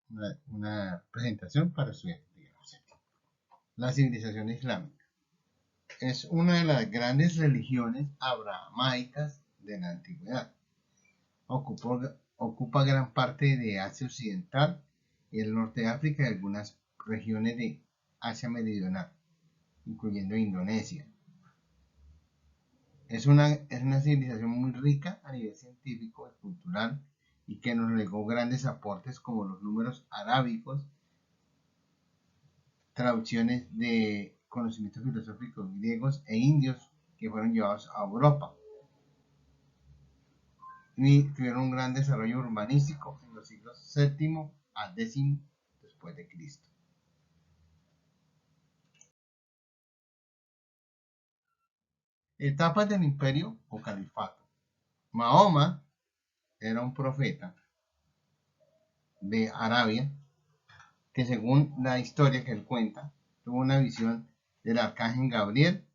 una presentación para estudiantes de grado séptimo. La civilización islámica es una de las grandes religiones abrahamaicas de la antigüedad. Ocupa gran parte de Asia Occidental y el norte de África y algunas regiones de Asia Meridional, incluyendo Indonesia. Es una civilización muy rica a nivel científico y cultural y que nos legó grandes aportes como los números arábicos, traducciones de conocimientos filosóficos griegos e indios que fueron llevados a Europa y tuvieron un gran desarrollo urbanístico en los siglos VII a X después de Cristo. Etapas del imperio o califato. Mahoma era un profeta de Arabia que, según la historia que él cuenta, tuvo una visión del arcángel Gabriel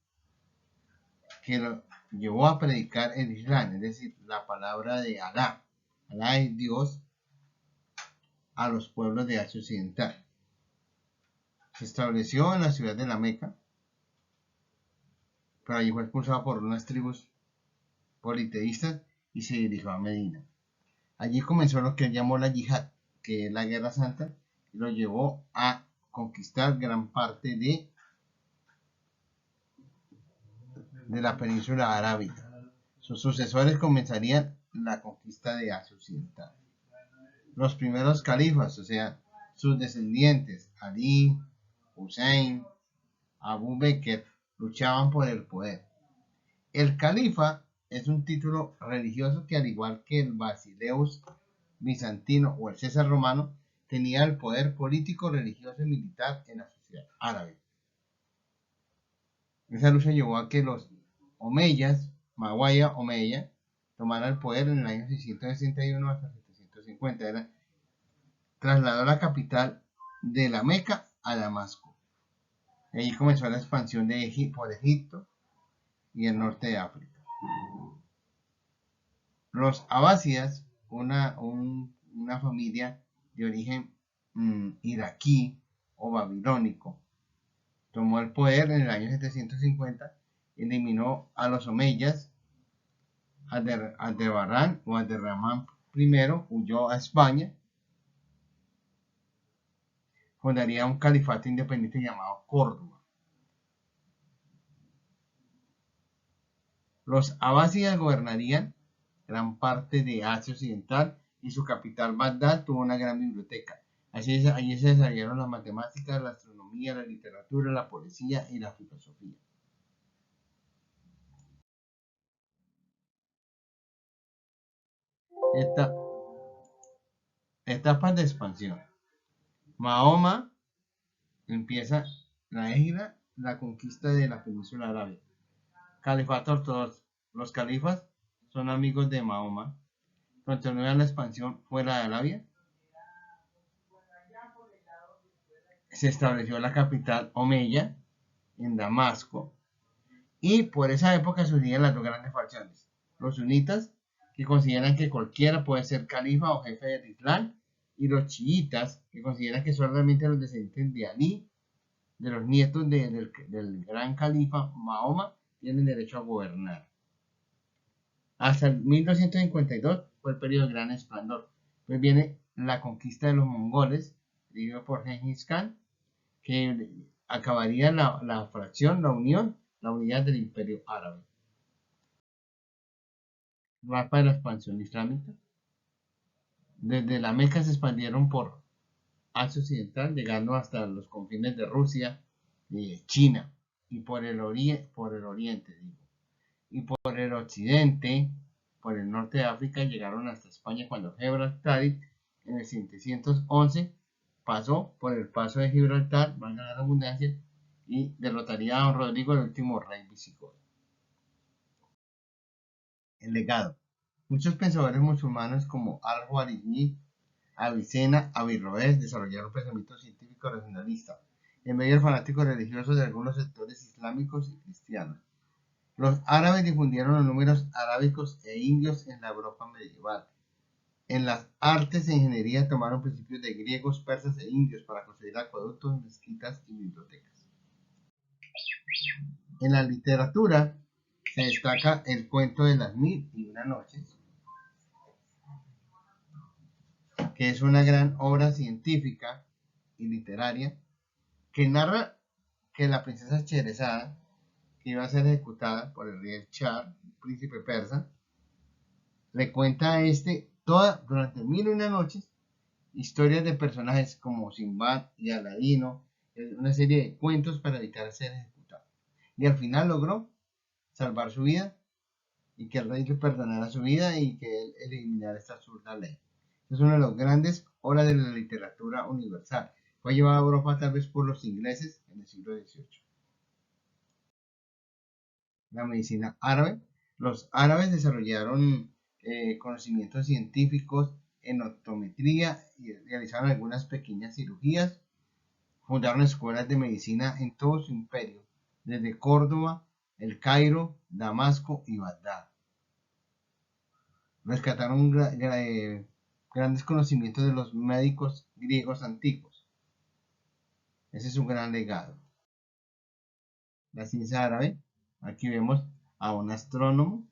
que lo llevó a predicar el Islam, es decir, la palabra de Alá. Alá es Dios a los pueblos de Asia Occidental. Se estableció en la ciudad de la Meca, pero allí fue expulsado por unas tribus politeístas y se dirigió a Medina. Allí comenzó lo que él llamó la yihad, que es la guerra santa, y lo llevó a conquistar gran parte de la península arábica. Sus sucesores comenzarían la conquista de Asia Occidental. Los primeros califas, o sea, sus descendientes, Ali, Hussein, Abu Bakr, luchaban por el poder. El califa es un título religioso que, al igual que el basileus bizantino o el César romano, tenía el poder político, religioso y militar en la sociedad árabe. Esa lucha llevó a que los omeyas, Maguaya Omeya, tomaran el poder en el año 661 hasta 750. Trasladó la capital de la Meca a Damasco. Allí comenzó la expansión por Egipto y el norte de África. Los abásidas, una familia de origen iraquí o babilónico, tomó el poder en el año 750, eliminó a los omeyas, Aldebarán o Abderramán I huyó a España, fundaría un califato independiente llamado Córdoba. Los abásidas gobernarían gran parte de Asia Occidental y su capital Bagdad tuvo una gran biblioteca. Allí se desarrollaron las matemáticas, la astronomía, la literatura, la poesía y la filosofía. Etapas de expansión. Mahoma empieza la égida, la conquista de la península arábiga. Califato ortodoxo. Los califas son amigos de Mahoma. Continúa la expansión fuera de Arabia. Se estableció la capital Omeya en Damasco. Y por esa época se unían las dos grandes facciones. Los sunitas, que consideran que cualquiera puede ser califa o jefe del Islam, y los chiitas, que consideran que solamente los descendientes de Ali, de los nietos del gran califa Mahoma, tienen derecho a gobernar. Hasta el 1252 fue el periodo de gran esplendor. Pues viene la conquista de los mongoles, dirigido por Genghis Khan, que acabaría la fracción, la unidad del imperio árabe. Mapa de la expansión islámica. Desde la Meca se expandieron por Asia Occidental, llegando hasta los confines de Rusia y China, y por el oriente, y por el occidente, por el norte de África, llegaron hasta España cuando Gibraltar en el 711 pasó por el paso de Gibraltar, valga la redundancia, y derrotaría a don Rodrigo, el último rey visigodo. El legado. Muchos pensadores musulmanes como Al-Khwarizmi, Avicena, Averroes desarrollaron pensamiento científico racionalista en medio del fanático religioso de algunos sectores islámicos y cristianos. Los árabes difundieron los números arábicos e indios en la Europa medieval. En las artes e ingeniería tomaron principios de griegos, persas e indios para construir acueductos, mezquitas y bibliotecas. En la literatura se destaca el cuento de las mil y una noches, que es una gran obra científica y literaria que narra que la princesa Sherezada, que iba a ser ejecutada por el rey Char, príncipe persa, le cuenta a toda, durante mil y una noches, historias de personajes como Sinbad y Aladino, una serie de cuentos para evitar ser ejecutado. Y al final logró salvar su vida y que el rey le perdonara su vida y que él eliminara esta absurda ley. Es una de las grandes obras de la literatura universal. Fue llevada a Europa tal vez por los ingleses en el siglo XVIII. La medicina árabe. Los árabes desarrollaron conocimientos científicos en optometría y realizaron algunas pequeñas cirugías. Fundaron escuelas de medicina en todo su imperio, desde Córdoba, El Cairo, Damasco y Bagdad. Rescataron grandes conocimientos de los médicos griegos antiguos. Ese es un gran legado. La ciencia árabe, aquí vemos a un astrónomo,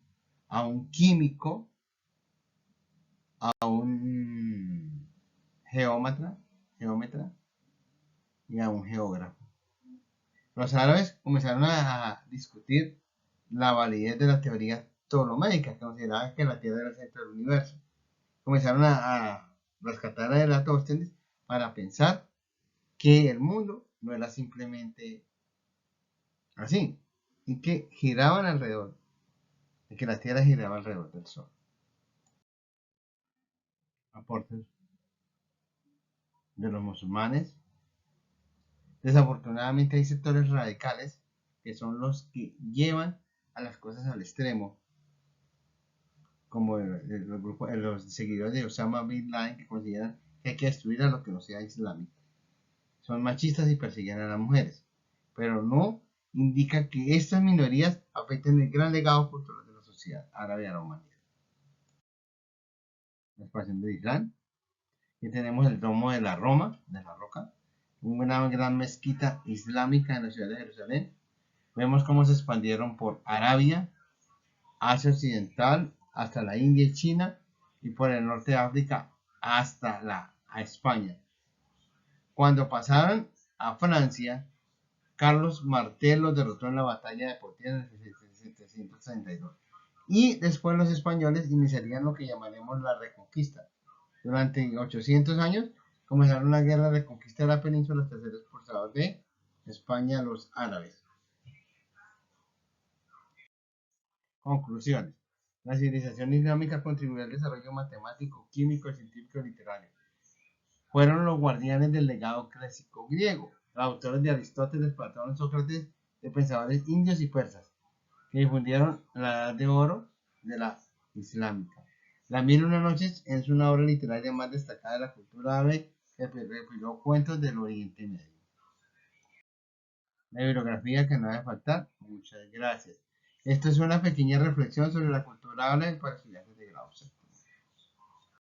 a un químico, a un geómetra y a un geógrafo. Los árabes comenzaron a discutir la validez de la teoría ptolomeica, que consideraba que la Tierra era el centro del universo. Comenzaron a rescatar a Eratóstenes para pensar que el mundo no era simplemente así, y que giraban alrededor, y que la Tierra giraba alrededor del Sol. Aportes de los musulmanes. Desafortunadamente hay sectores radicales que son los que llevan a las cosas al extremo, como los seguidores de Osama Bin Laden, que consideran que hay que destruir a lo que no sea islámico. Son machistas y persiguen a las mujeres, pero no indica que estas minorías afecten el gran legado cultural de la sociedad árabe románica. La expansión de Islam. Aquí tenemos el domo de la Roca, una gran mezquita islámica en la ciudad de Jerusalén. Vemos cómo se expandieron por Arabia, Asia Occidental, hasta la India y China, y por el norte de África hasta a España. Cuando pasaron a Francia, Carlos Martel los derrotó en la batalla de Poitiers en 1732. Y después los españoles iniciarían lo que llamaremos la Reconquista. Durante 800 años comenzaron la guerra de reconquista de la península hasta ser expulsados de España los árabes. Conclusiones. La civilización islámica contribuyó al desarrollo matemático, químico, científico y literario. Fueron los guardianes del legado clásico griego, los autores de Aristóteles, Platón, Sócrates, de pensadores indios y persas, que difundieron la edad de oro de la islámica. La Mil y una noches es una obra literaria más destacada de la cultura árabe que refirió cuentos del Oriente Medio. La bibliografía que no debe faltar. Muchas gracias. Esto es una pequeña reflexión sobre la cultura árabe para estudiantes de grado C.